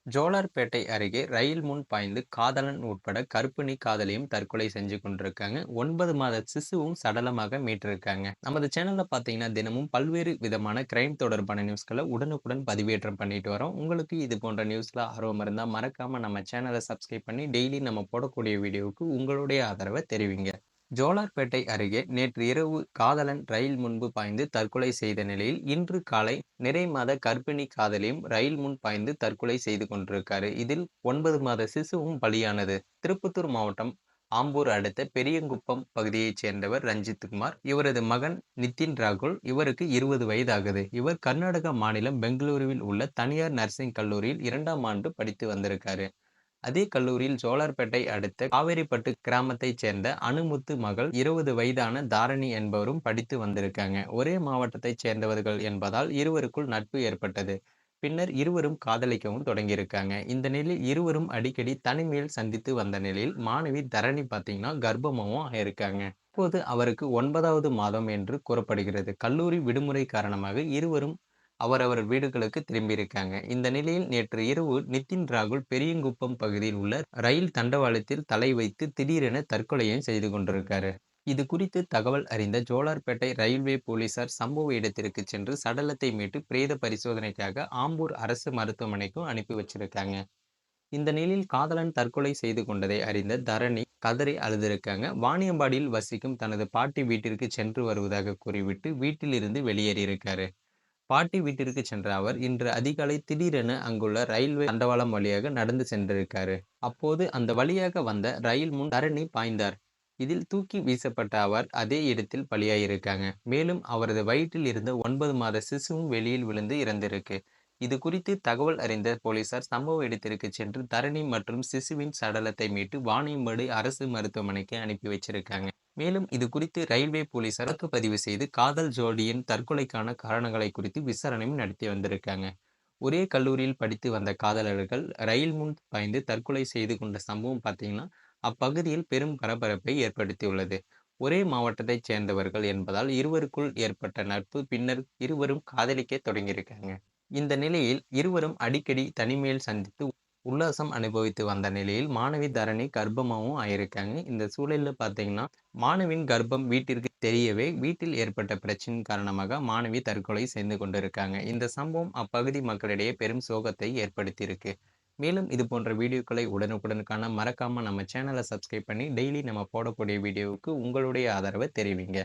ஜோலார்பேட்டை அருகே ரயில் முன் பாய்ந்து காதலன் உட்பட கர்ப்பிணி காதலியும் தற்கொலை செஞ்சு கொண்டிருக்காங்க. 9 மாத சிசுவும் சடலமாக மீட்டிருக்காங்க. நமது சேனல்ல பார்த்தீங்கன்னா, தினமும் பல்வேறு விதமான கிரைம் தொடர்பான நியூஸ்கள உடனுக்குடன் பதிவேற்றம் பண்ணிட்டு வரோம். உங்களுக்கு இது போன்ற நியூஸ்ல ஆர்வம் இருந்தா மறக்காம நம்ம சேனல சப்ஸ்கிரைப் பண்ணி டெய்லி நம்ம போடக்கூடிய வீடியோவுக்கு உங்களுடைய ஆதரவ தெரிவிங்க. ஜோலார்பேட்டை அருகே நேற்று இரவு காதலன் ரயில் முன்பு பாய்ந்து தற்கொலை செய்த நிலையில், இன்று காலை நிறைமாத கர்ப்பிணி காதலியும் ரயில் முன் பாய்ந்து தற்கொலை செய்து கொண்டிருக்காரு. இதில் 9 மாத சிசுவும் பலியானது. திருப்பத்தூர் மாவட்டம் ஆம்பூர் அடுத்த பெரியகுப்பம் பகுதியைச் சேர்ந்தவர் ரஞ்சித்குமார். இவரது மகன் நிதின் ராகுல். இவருக்கு 20 வயதாகுது. இவர் கர்நாடக மாநிலம் பெங்களூருவில் உள்ள தனியார் நர்சிங் கல்லூரியில் 2ஆம் ஆண்டு படித்து வந்திருக்காரு. அதே கல்லூரியில் ஜோலார்பேட்டை அடுத்த காவேரிப்பட்டு கிராமத்தைச் சேர்ந்த அனுமுத்து மகள் 20 வயதான தாரணி என்பவரும் படித்து வந்திருக்காங்க. ஒரே மாவட்டத்தைச் சேர்ந்தவர்கள் என்பதால் இருவருக்குள் நட்பு ஏற்பட்டது. பின்னர் இருவரும் காதலிக்கவும் தொடங்கியிருக்காங்க. இந்த நிலையில் இருவரும் அடிக்கடி தனிமையில் சந்தித்து வந்த நிலையில் மாணவி தரணி பார்த்தீங்கன்னா கர்ப்பமாவும் ஆயிருக்காங்க. இப்போது அவருக்கு 9வது மாதம் என்று கூறப்படுகிறது. கல்லூரி விடுமுறை காரணமாக இருவரும் அவரவர் வீடுகளுக்கு திரும்பியிருக்காங்க. இந்த நிலையில் நேற்று இரவு நிதின் ராகுல் பெரியகுப்பம் பகுதியில் உள்ள ரயில் தண்டவாளத்தில் தலை வைத்து திடீரென தற்கொலையும் செய்து கொண்டிருக்காரு. இது குறித்து தகவல் அறிந்த ஜோலார்பேட்டை ரயில்வே போலீசார் சம்பவ இடத்திற்கு சென்று சடலத்தை மீட்டு பிரேத பரிசோதனைக்காக ஆம்பூர் அரசு மருத்துவமனைக்கும் அனுப்பி வச்சிருக்காங்க. இந்த நிலையில் காதலன் தற்கொலை செய்து கொண்டதை அறிந்த தரணி கதறி அழுதிருக்காங்க. வாணியம்பாடியில் வசிக்கும் தனது பாட்டி வீட்டிற்கு சென்று வருவதாக கூறிவிட்டு வீட்டில் இருந்து வெளியேறியிருக்காரு. பாட்டி வீட்டிற்கு சென்ற அவர் இன்று அதிகாலை திடீரென அங்குள்ள ரயில்வே தண்டவாளம் வழியாக நடந்து சென்றிருக்காரு. அப்போது அந்த வழியாக வந்த ரயில் முன் தரணி பாய்ந்தார். இதில் தூக்கி வீசப்பட்ட அவர் அதே இடத்தில் பலியாயிருக்காங்க. மேலும் அவரது வயிற்றில் இருந்த 9 மாத சிசுவும் வெளியில் விழுந்து இறந்திருக்கு. இது குறித்து தகவல் அறிந்த போலீசார் சம்பவ இடத்திற்கு சென்று தரணி மற்றும் சிசுவின் சடலத்தை மீட்டு வாணியம்பாடி அரசு மருத்துவமனைக்கு அனுப்பி வச்சிருக்காங்க. மேலும் இது குறித்து ரயில்வே போலீசார் வழக்கு பதிவு செய்து காதல் ஜோடியின் தற்கொலைக்கான காரணங்களை குறித்து விசாரணையும் நடத்தி வந்திருக்காங்க. ஒரே கல்லூரியில் படித்து வந்த காதலர்கள் ரயில் முன் பாய்ந்து தற்கொலை செய்து கொண்ட சம்பவம் பார்த்தீங்கன்னா அப்பகுதியில் பெரும் பரபரப்பை ஏற்படுத்தியுள்ளது. ஒரே மாவட்டத்தைச் சேர்ந்தவர்கள் என்பதால் இருவருக்குள் ஏற்பட்ட நட்பு பின்னர் இருவரும் காதலிக்க தொடங்கியிருக்காங்க. இந்த நிலையில் இருவரும் அடிக்கடி தனிமையில் சந்தித்து உல்லாசம் அனுபவித்து வந்த நிலையில் மாணவி தரணி கர்ப்பமாவும் ஆயிருக்காங்க. இந்த சூழல்ல பார்த்தீங்கன்னா மாணவியின் கர்ப்பம் வீட்டிற்கு தெரியவே வீட்டில் ஏற்பட்ட பிரச்சனையின் காரணமாக மாணவி தற்கொலை செய்து கொண்டிருக்காங்க. இந்த சம்பவம் அப்பகுதி மக்களிடையே பெரும் சோகத்தை ஏற்படுத்தியிருக்கு. மேலும் இது போன்ற வீடியோக்களை உடனுக்குடன் காண மறக்காம நம்ம சேனலை சப்ஸ்கிரைப் பண்ணி டெய்லி நம்ம போடக்கூடிய வீடியோவுக்கு உங்களுடைய ஆதரவை தெரிவிங்க.